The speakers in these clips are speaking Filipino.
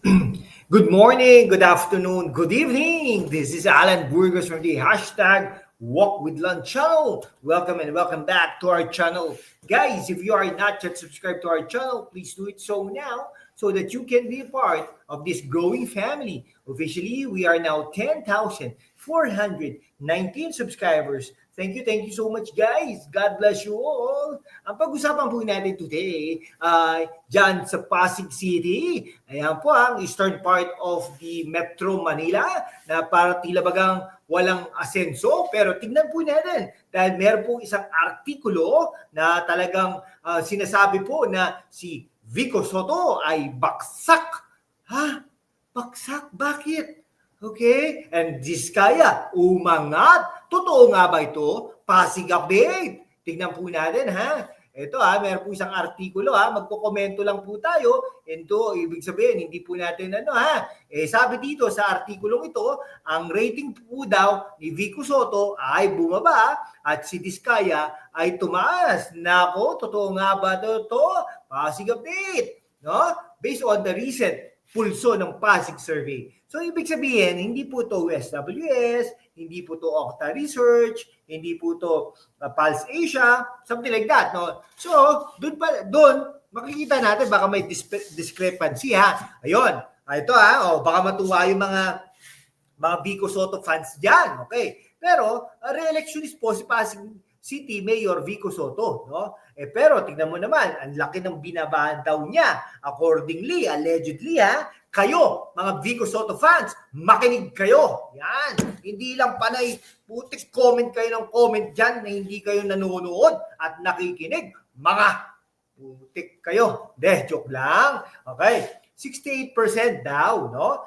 Good morning, good afternoon, good evening. This is Alan Burgos from the hashtag Walk with Lunch channel. Welcome and welcome back to our channel. Guys, if you are not yet subscribed to our channel, please do it so now so that you can be a part of this growing family. Officially, we are now 10,419 subscribers. Thank you so much guys. God bless you all. Ang pag-usapan po natin today ay dyan sa Pasig City. Ayan po ang eastern part of the Metro Manila na para tila bagang walang asenso. Pero tignan po natin dahil meron po isang artikulo na talagang sinasabi po na si Vico Soto ay baksak. Ha? Baksak? Bakit? Okay? And Diskaya, umangat. Totoo nga ba ito? Pasig update. Tignan po natin ha. Ito meron po isang artikulo magko-komento lang po tayo. Ito, ibig sabihin, hindi po natin sabi dito sa artikulong ito, ang rating po daw ni Vico Soto ay bumaba at si Diskaya ay tumaas. Nako, totoo nga ba ito? Pasig update. No? Based on the recent pulso ng Pasig survey. So, ibig sabihin, hindi po to SWS, hindi po to Okta Research, hindi po to Pulse Asia, something like that. No? So, doon makikita natin baka may discrepancy Ayun. Ito baka matuwa yung mga Vico Soto fans dyan. Okay. Pero, re-electionist po si Pasig City Mayor Vico Soto. No? Pero tingnan mo naman, ang laki ng binabahan daw niya. Accordingly, allegedly kayo, mga Vico Soto fans, makinig kayo. Yan. Hindi lang panay, putik comment kayo ng comment dyan na hindi kayo nanonood at nakikinig. Mga putik kayo. Joke lang. Okay. 68% daw, no?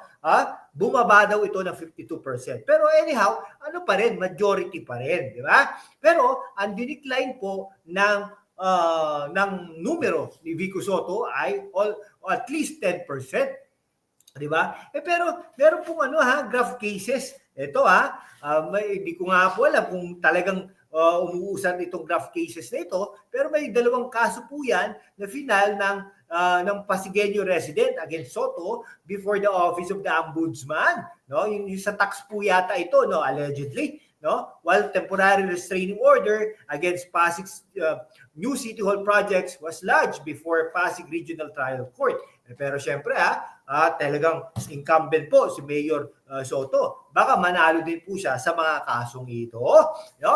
Bumaba daw ito ng 52%. Pero anyhow, ano pa rin, majority pa rin, di ba? Pero ang dinecline po ng numero ni Vico Soto ay at least 10%. Di ba? Pero meron pong graph cases. Ito hindi ko nga po alam kung talagang umuusan itong graph cases na ito, pero may dalawang kaso po yan na final ng Pasigueño resident against Soto before the office of the ombudsman. No? Yung sa tax po yata ito, no? Allegedly. No? While temporary restraining order against Pasig's new City Hall projects was lodged before Pasig Regional Trial Court. Pero syempre talagang incumbent po si Mayor Soto. Baka manalo din po siya sa mga kasong ito. No?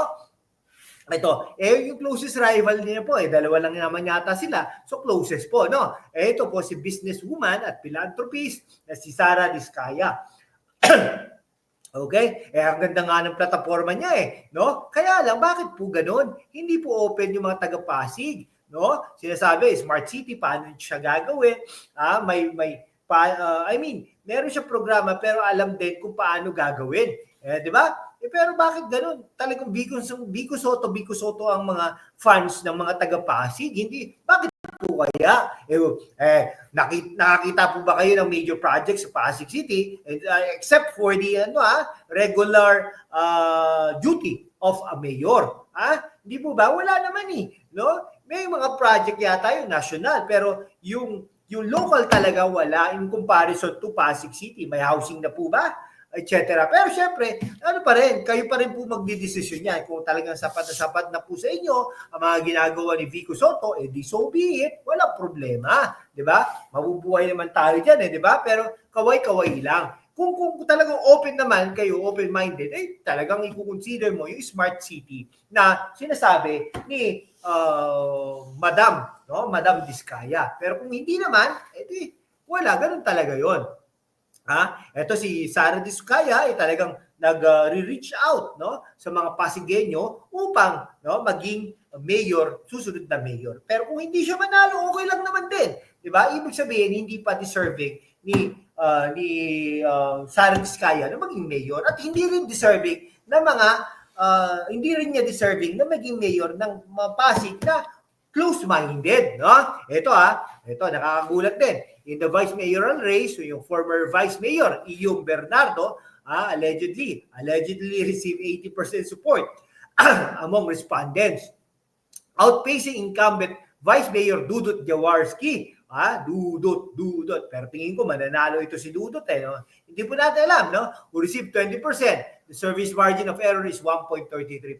Ito, yung closest rival niya po, dalawa lang naman yata sila. So, closest po, no? Ito po si businesswoman at philanthropist na si Sara Diskaya. Okay? Ang ganda nga ng plataforma niya no? Kaya lang, bakit po ganun? Hindi po open yung mga taga-Pasig, no? Sinasabi, Smart City, paano siya gagawin? Meron siya programa pero alam din kung paano gagawin. Di ba? Pero bakit ganun? Talagang Vico Soto ang mga fans ng mga taga-Pasig. Hindi, bakit po kaya? Nakakita po ba kayo ng major projects sa Pasig City? Except for the regular duty of a mayor. Hindi po ba? Wala naman no? May mga project yata yung national, pero yung local talaga wala in comparison to Pasig City. May housing na po ba? Etc. Pero syempre, kayo pa rin po magdidesisyon yan. Kung talagang sapat na po sa inyo ang mga ginagawa ni Vico Soto, di so be it, walang problema. Di ba? Mabubuhay naman tayo dyan, di ba? Pero kaway-kaway lang. Kung talagang open naman kayo, open-minded, talagang i-consider mo yung Smart City na sinasabi ni Madam Diskaya. Pero kung hindi naman, wala, ganun talaga yon. Ito si Sara Diskaya talagang nag-reach out sa mga Pasigueño upang maging mayor, susunod na mayor. Pero kung hindi siya manalo, okay lang naman din. Di ba? Ibig sabihin, hindi pa deserving ni Sara Diskaya na maging mayor at hindi rin deserving na hindi rin niya deserving na maging mayor ng Pasig na close-minded, no? Ito nakakagulat din. In the vice mayoral race, yung former vice mayor, Iyong Bernardo, allegedly received 80% support among respondents, outpacing incumbent Vice Mayor Dudut Jaworski. Dudot. Pero tingin ko mananalo ito si Dudot no? Hindi po natin alam, no? Who received 20%. The service margin of error is 1.33%.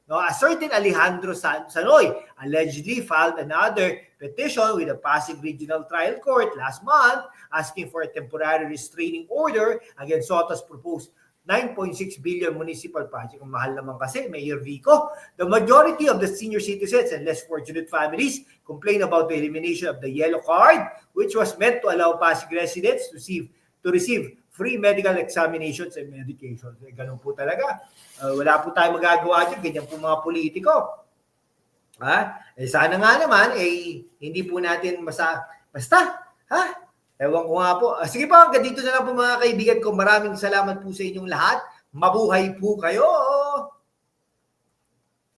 No, a certain Alejandro Sanoy allegedly filed another petition with the Pasig Regional Trial Court last month asking for a temporary restraining order against Soto's proposed 9.6 billion municipal project. Kung mahal naman kasi, Mayor Vico. The majority of the senior citizens and less fortunate families complain about the elimination of the yellow card, which was meant to allow Pasig residents to receive free medical examinations and medications. Ganun po talaga. Wala po tayong magagawa dyan. Ganyan po mga politiko. Sana nga naman, hindi po natin basta, ewan ko nga po. Sige po, hanggang dito na lang po mga kaibigan ko. Maraming salamat po sa inyong lahat. Mabuhay po kayo!